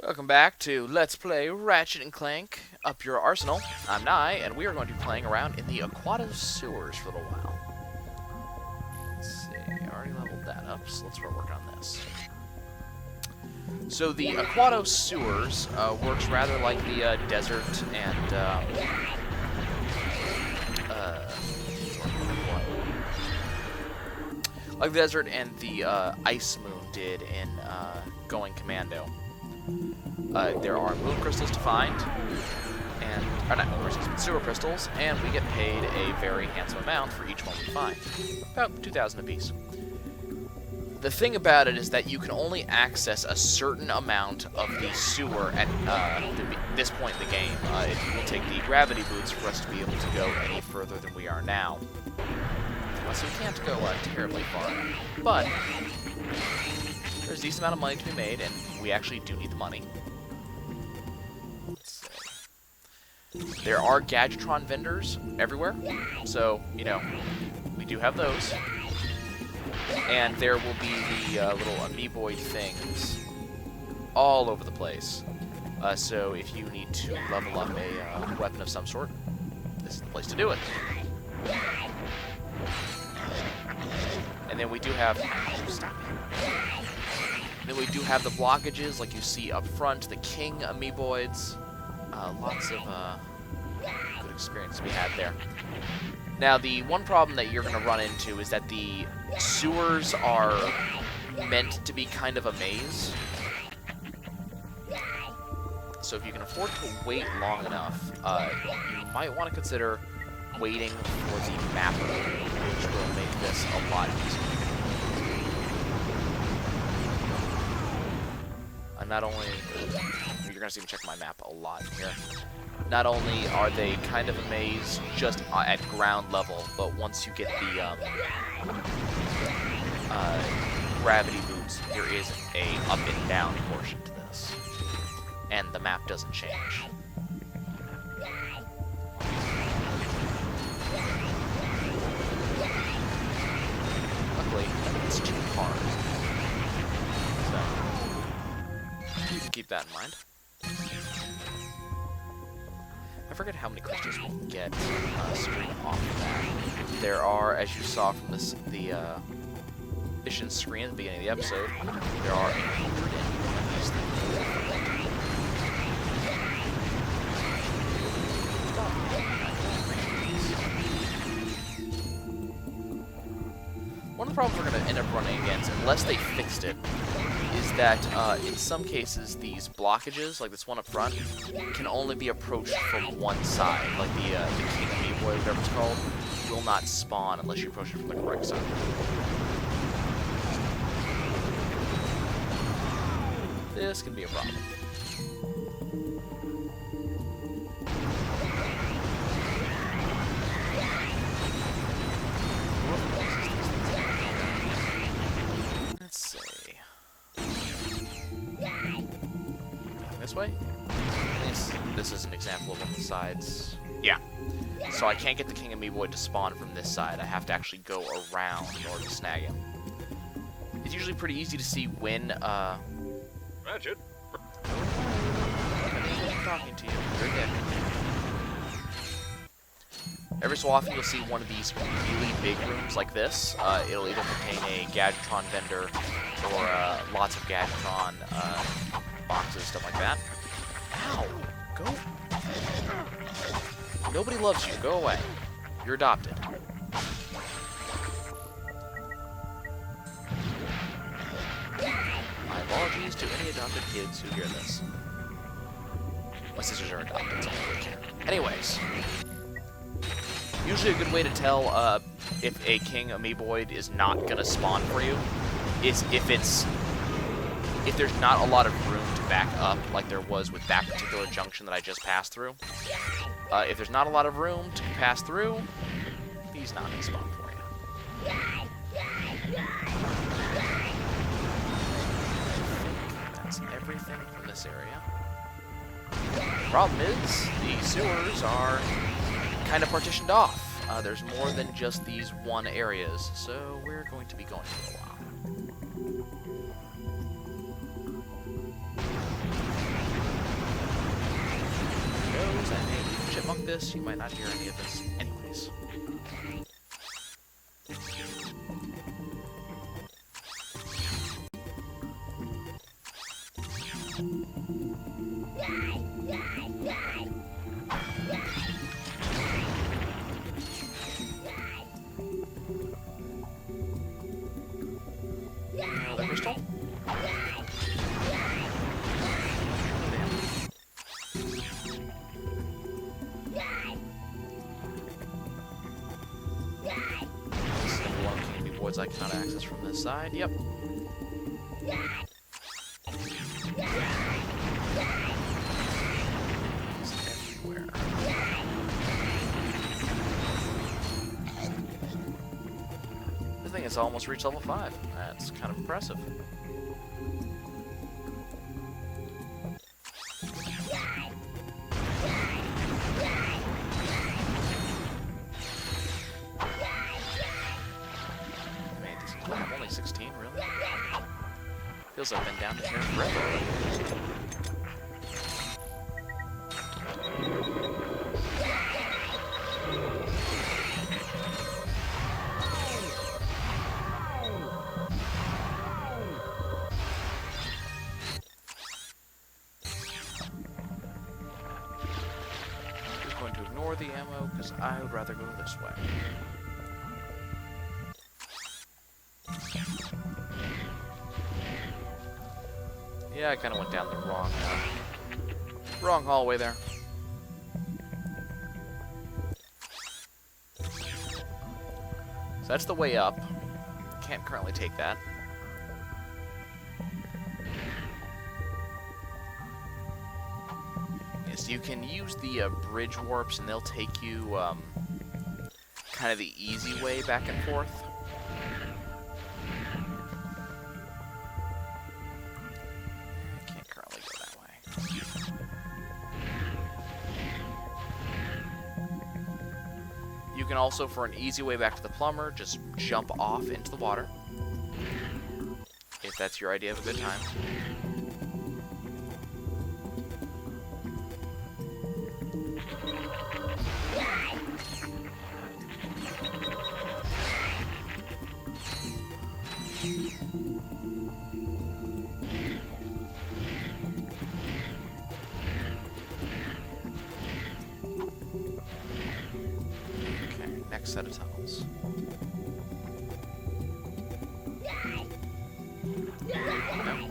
Welcome back to Let's Play Ratchet & Clank, Up Your Arsenal. I'm Nye, and we are going to be playing around in the Aquato sewers for a little while. Let's see, I already leveled that up, so let's start working on this. So the Aquato sewers works rather like the desert and like the desert and the ice moon did in Going Commando. There are moon crystals to find, or not moon crystals, but sewer crystals, and we get paid a very handsome amount for each one we find. About 2,000 apiece. The thing about it is that you can only access a certain amount of the sewer at this point in the game. It will take the gravity boots for us to be able to go any further than we are now. So we can't go terribly far. But there's a decent amount of money to be made, and we actually do need the money. Let's see. There are Gadgetron vendors everywhere, so, you know, we do have those. And there will be the little amoeboid things all over the place. So if you need to level up a weapon of some sort, this is the place to do it. And then we do have... Stop it. Then we do have the blockages, like you see up front, the King Amoeboids. Lots of good experience to be had there. Now, the one problem that you're going to run into is that the sewers are meant to be kind of a maze. So if you can afford to wait long enough, you might want to consider waiting for the mapper, which will make this a lot easier. Not only, you're going to see me check my map a lot here, not only are they kind of a maze just at ground level, but once you get the gravity boots, there is a up and down portion to this, and the map doesn't change. Luckily, it's 2 cars. Keep that in mind. I forget how many crystals we can get straight off of that. There are, as you saw from the mission screen at the beginning of the episode, there are 100 of these things. One of the problems we're going to end up running against, unless they fixed it, is that in some cases these blockages, like this one up front, can only be approached from one side. Like the King Amoeboid, whatever it's called, will not spawn unless you approach it from the correct side. This can be a problem. This way? This is an example of one of the sides. Yeah. So I can't get the King Amoeboid to spawn from this side. I have to actually go around in order to snag him. It's usually pretty easy to see when, Ratchet? I'm talking to you. You're dead. Every so often you'll see one of these really big rooms like this. It'll either contain a Gadgetron vendor or lots of Gadgetron boxes, stuff like that. Ow! Go! Nobody loves you. Go away. You're adopted. My apologies to any adopted kids who hear this. My sisters are adopted, so I don't really care. Anyways. Usually a good way to tell if a King Amoeboid is not going to spawn for you is if there's not a lot of room to back up, like there was with that particular junction that I just passed through. If there's not a lot of room to pass through, he's not going to spawn for you. That's everything from this area. The problem is, the sewers are kind of partitioned off. There's more than just these one areas, so we're going to be going for a while. this, you might not hear any of this anyways. Another crystal. I cannot access from this side. Yep. It's everywhere. I think it's almost reached level 5. That's kind of impressive. I'm only 16, really? Feels like I've been down here forever. I'm just going to ignore the ammo because I would rather go this way. Yeah, I kind of went down the wrong hallway there. So that's the way up. Can't currently take that. Yes, you can use the bridge warps, and they'll take you kind of the easy way back and forth. You can also, for an easy way back to the plumber, just jump off into the water. If that's your idea of a good time. Next set of tunnels. No.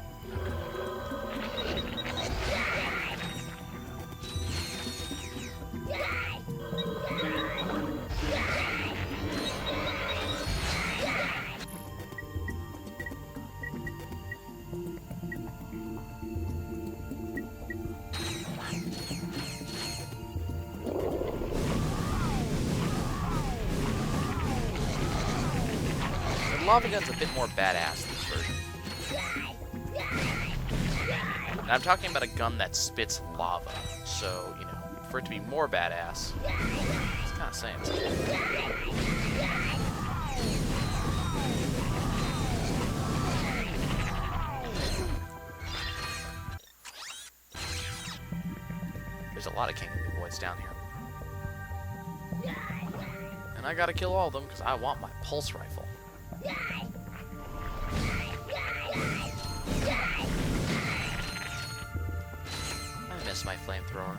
Llama Gun's a bit more badass in this version. And I'm talking about a gun that spits lava, so, you know, for it to be more badass, it's kind of saying something. There's a lot of King Boys down here. And I gotta kill all of them because I want my pulse rifle. I miss my flamethrower.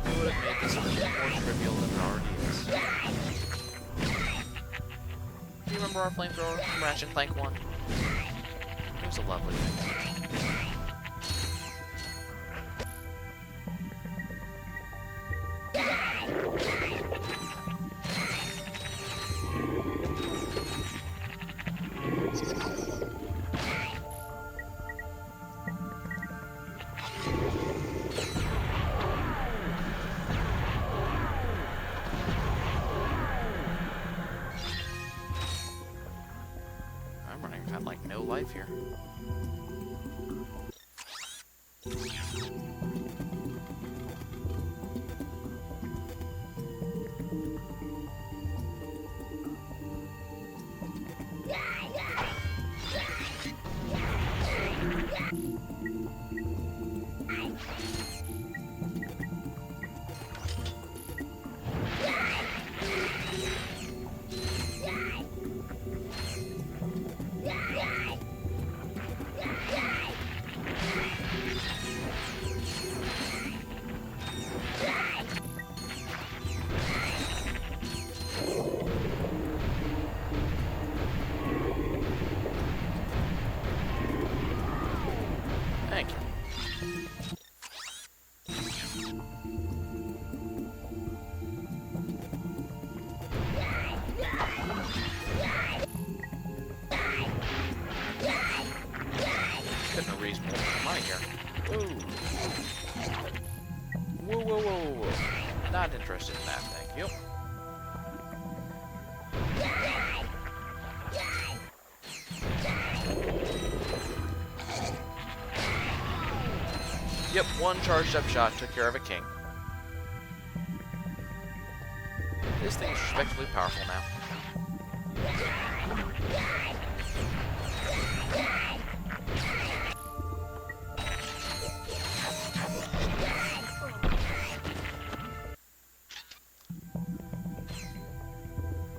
It would have made this a little more trivial than it already is. Do you remember our flamethrower from Ratchet Clank 1? It was a lovely thing. Got like no life here. getting a reasonable money here. Whoa. Whoa. Not interested in that, thank you. Yep, one charged up shot took care of a king. This thing is respectively powerful now.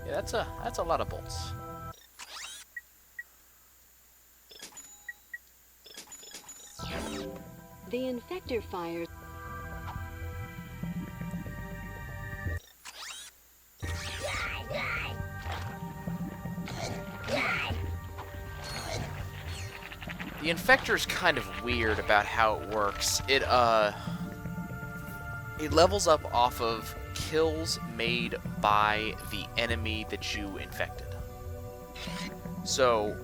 Yeah, that's a lot of bolts. The Infector fires. The Infector's kind of weird about how it works. It levels up off of kills made by the enemy that you infected. So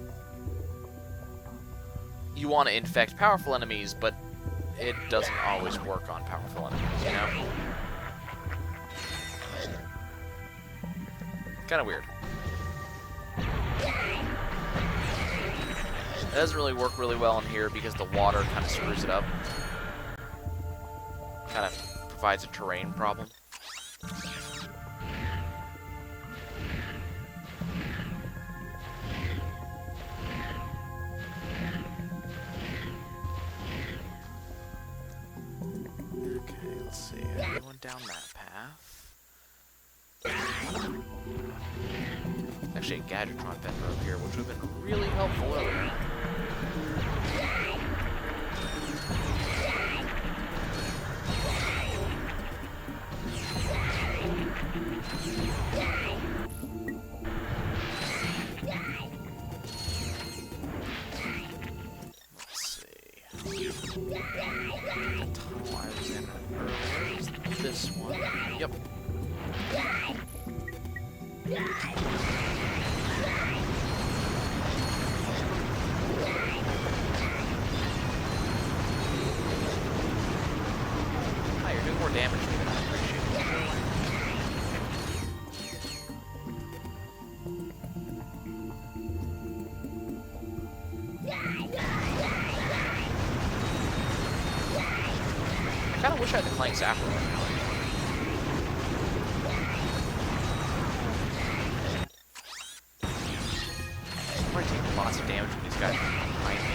you want to infect powerful enemies, but it doesn't always work on powerful enemies, you know? Kind of weird. It doesn't really work really well in here because the water kind of screws it up. Kind of provides a terrain problem. Okay, let's see. Everyone down that path. Actually, a Gadgetron vendor up here, which would have been really helpful earlier. Let's see. The tunnel I was in earlier is this one. Yep. Hi, you're doing more damage than I appreciate. I kind of wish I had the Clank Zapper right now. I'm already taking lots of damage from these guys behind me.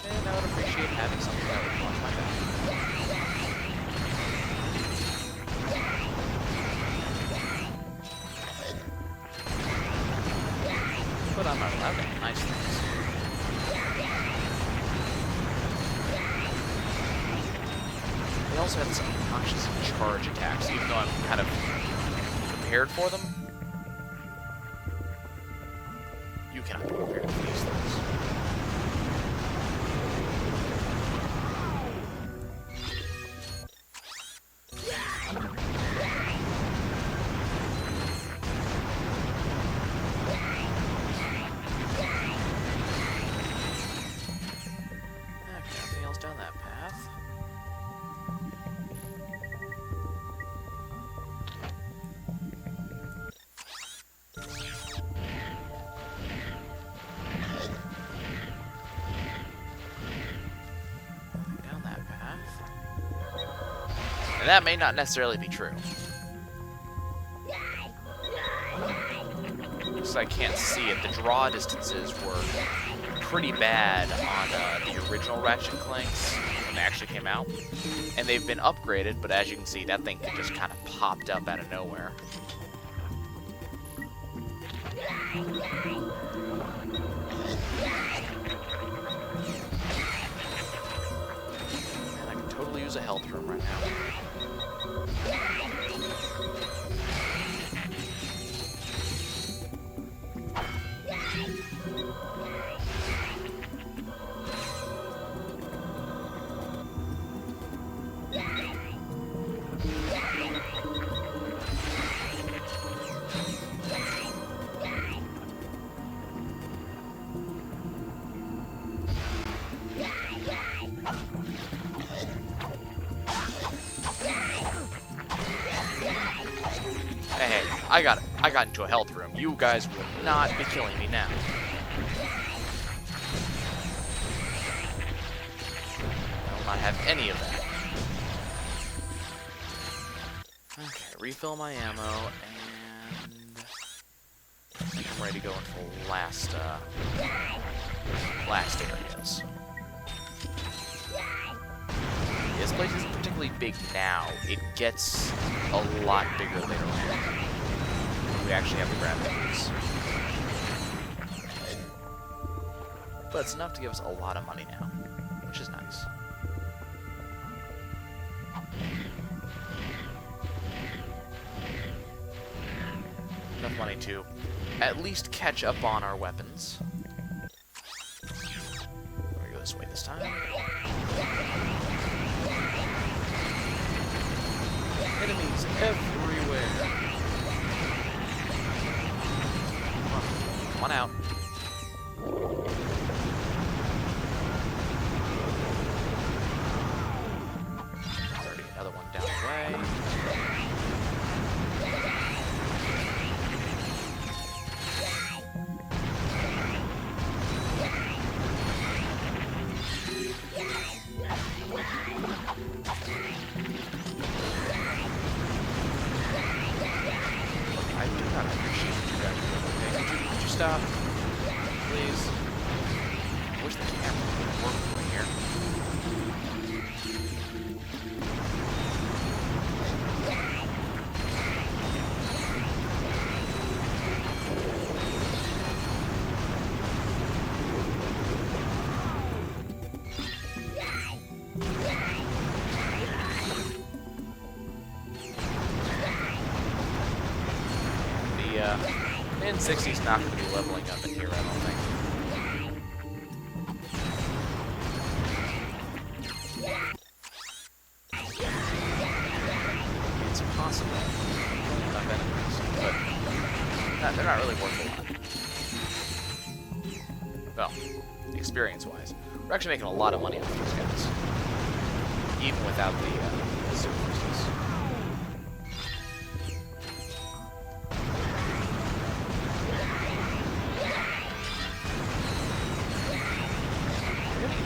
And I would appreciate having something that would watch my back. But I'm not allowed to. Nice things. They also have some obnoxious charge attacks, even though I'm kind of prepared for them. You cannot be prepared for these things. Okay, nothing else down that path. Down that path. And that may not necessarily be true. Because I can't see it. The draw distances were pretty bad on the original Ratchet Clanks when they actually came out. And they've been upgraded, but as you can see, that thing just kind of popped up out of nowhere. And I can totally use a health room right now. I got into a health room. You guys will not be killing me now. I will not have any of that. Okay, refill my ammo, and I think I'm ready to go into the last areas. This place isn't particularly big now. It gets a lot bigger later on. We actually have to grab things. But it's enough to give us a lot of money now, which is nice. Enough money to at least catch up on our weapons. We're gonna go this way this time. Enemies everywhere. Come on out. Already another one down the way. I do not appreciate what you guys are doing. Okay, could you stop? Please. I wish the camera would work over here. The N60's not going to be leveling up in here, I don't think. It's possible. Enough enemies, but they're not really worth a lot. Well, experience-wise. We're actually making a lot of money off these guys. Even without the super crystals.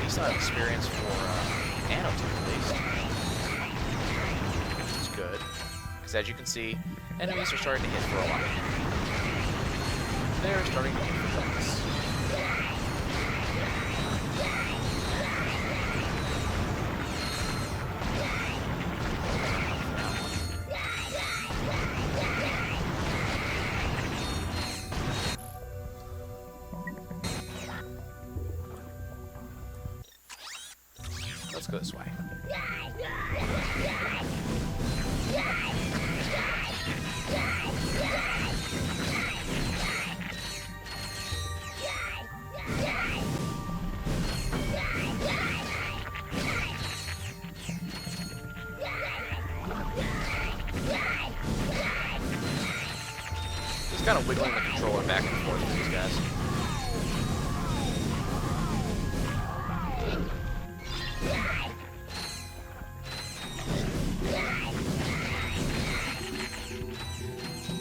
Decent experience for nanotube at least, which is good, because as you can see, enemies are starting to hit for a while. They're starting to hit for things. Let's go this way. Just kind of wiggling the controller back and forth with these guys.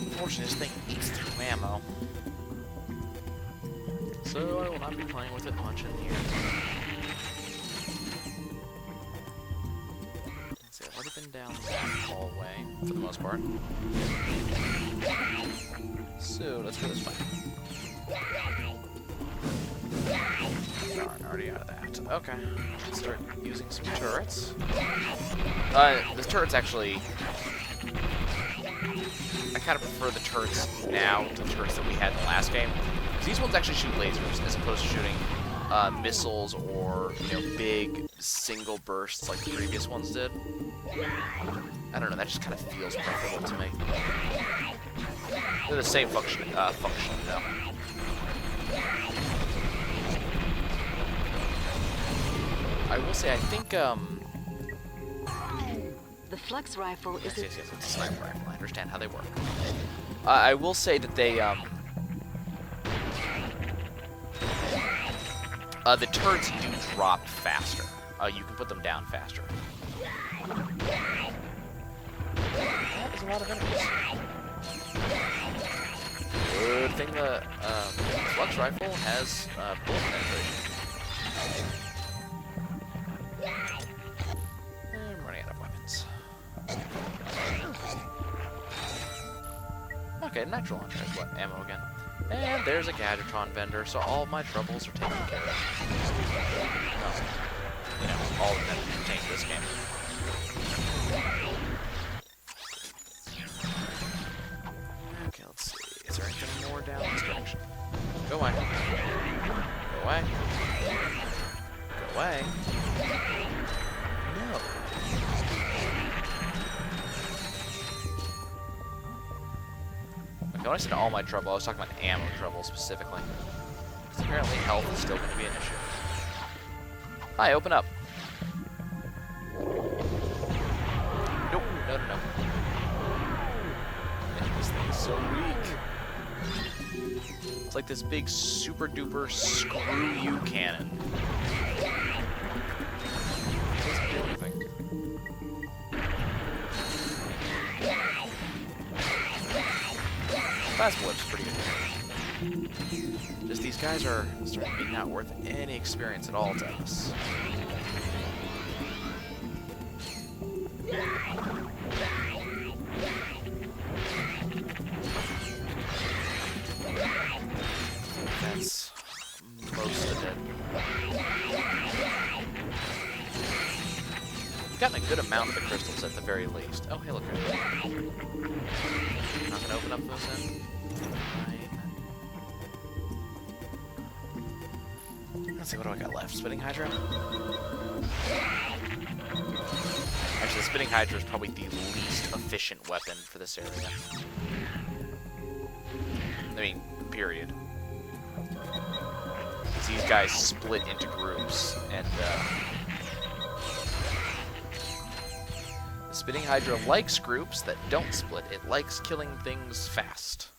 Unfortunately, this thing eats through ammo. So I will not be playing with it much in here. Let's see, I've already been down that hallway, for the most part. So, let's go this way. Darn, already out of that. Okay, let's start using some turrets. The turrets actually... I kind of prefer the turrets now to the turrets that we had in the last game. These ones actually shoot lasers as opposed to shooting missiles or, big single bursts like the previous ones did. I don't know, that just kind of feels preferable to me. They're the same function though. I will say, I think, The Flux Rifle is yes, it's a sniper rifle. I understand how they work. I will say that they, the turrets do drop faster. You can put them down faster. That is a lot of enemies. Good thing the Flux Rifle has bullet penetration. And I'm running out of weapons. Okay, natural launcher has what? Ammo again. And there's a Gadgetron vendor, so all my troubles are taken care of. No. You know, all of them pertain to this game. Okay, let's see. Is there anything more down this direction? Go away. Go away. Go away. No. Okay, when I said all my trouble, I was talking about ammo trouble specifically. Because apparently health is still going to be an issue. Hi, open up. Nope, no. Man, this thing is so weak. It's like this big super duper screw you cannon. It doesn't do anything. Fast Blip's pretty good. Just these guys are starting to be not worth any experience at all to us. That's most of it. We've gotten a good amount of the crystals at the very least. Oh, hey, look. Not gonna open up those then. Let's see, what do I got left? Spinning Hydra? Actually, the Spinning Hydra is probably the least efficient weapon for this area. I mean, period. Because these guys split into groups, and the Spinning Hydra likes groups that don't split. It likes killing things fast.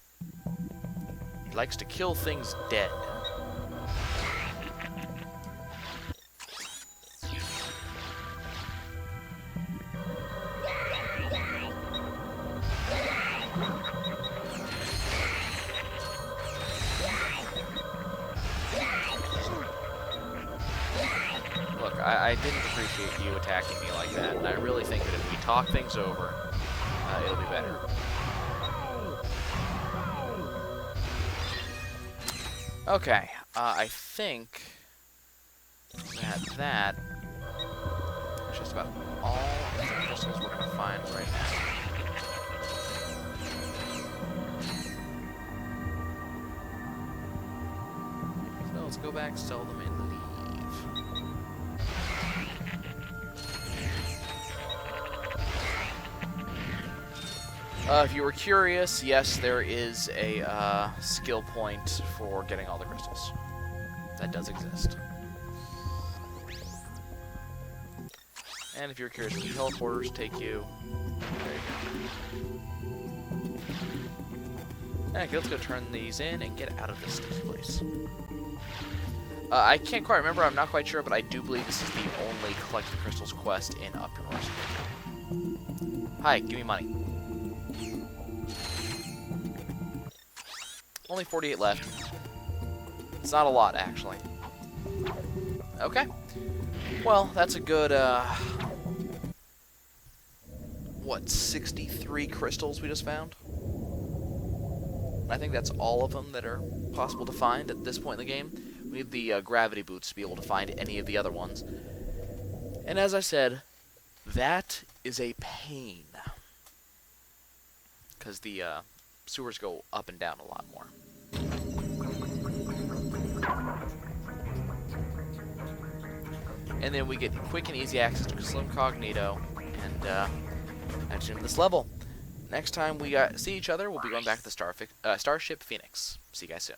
It likes to kill things dead. I didn't appreciate you attacking me like that, and I really think that if we talk things over, it'll be better. Okay, I think that is just about all of the crystals we're going to find right now. So let's go back, sell them, and leave. If you were curious, yes, there is a skill point for getting all the crystals. That does exist. And if you're curious where the teleporters take you, there you go. Okay, let's go turn these in and get out of this sticky place. I can't quite remember, I'm not quite sure, but I do believe this is the only Collect the Crystals quest in Up Yours. Hi, give me money. Only 48 left. It's not a lot, actually. Okay. Well, that's a good, what, 63 crystals we just found? I think that's all of them that are possible to find at this point in the game. We need the gravity boots to be able to find any of the other ones. And as I said, that is a pain. Because the sewers go up and down a lot more. And then we get quick and easy access to Crystal Incognito, and that's the end of this level. Next time we see each other, we'll be going back to the Starship Phoenix. See you guys soon.